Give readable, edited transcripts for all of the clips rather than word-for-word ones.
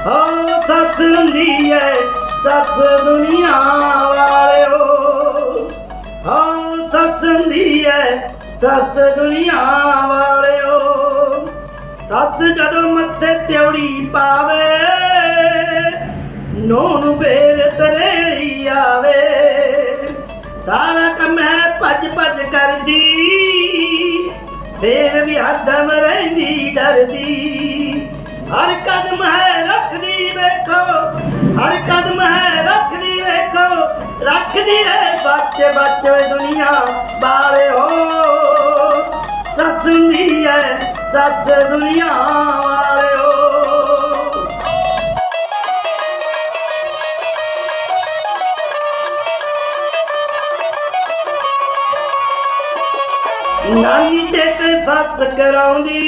हो सच हुंदी है सच दुनिया वालिओ, हो सच हुंदी है सच दुनिया वालिओ। सच जदों मत्थे त्योड़ी पावे नूं नूं फेर तरेड़ी आवे। सारा कम है भज भज करदी फिर भी हरदम रहिंदी डरदी। हर कदम है रखदी वेखो, हर कदम है रखदी वेखो, रखदी है बच बच दुनिया वालिओ। सच हुंदी है सच दुनिया वालिओ। नानी चेत सच कराउंदी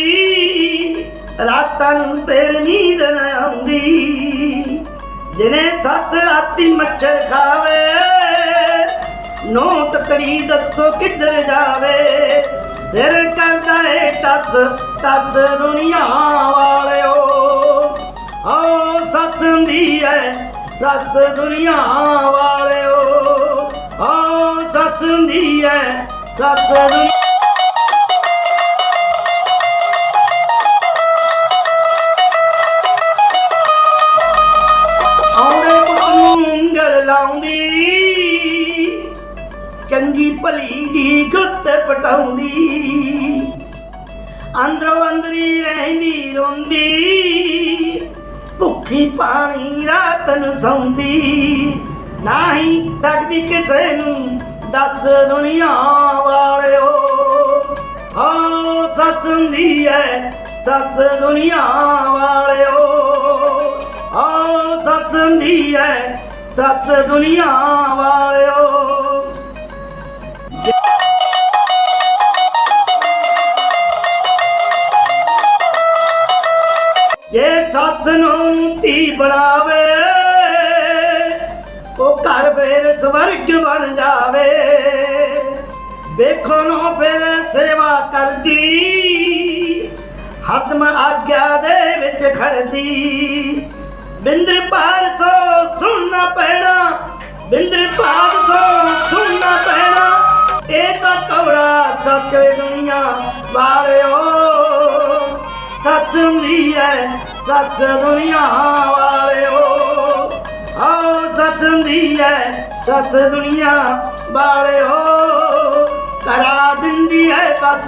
रातां नूं फिर नींद न आउंदी। जिने सच राती मच्छर खावे नौ तकड़ी दसो किधर जावे। सिर करदा है टस टस दुनिया वालिओ। ओ सच हुंदी है सच दुनिया वालिओ। ओ सच हुंदी है सच दुनिया। लाउंदी चंगी भली दी गुत्त पटाउंदी। अंदरों अंदरी रहंदी रोंदी भुखी पानी रात नूं सौंदी। नाही सकदी किसे नूं दस दुनिया वालिओ। हो सच हुंदी है सच दुनिया वालिओ। हो सच हुंदी है सच दुनिया वालिओ। जे सच नूं धी बनावे ओ घर फिर स्वर्ग बन जावे। वेखो नो फिर सेवा करदी हरदम आग्या दे विच खड़दी। बिंद्र पार तो सुनना पैना, बिंद्र पार तो सुनना पैना। एक कौड़ा सच दुनिया वालिओ। सच हुंदी है सच दुनिया वालिओ। ओ सच हुंदी है सच दुनिया वालिओ। करा दिंदी है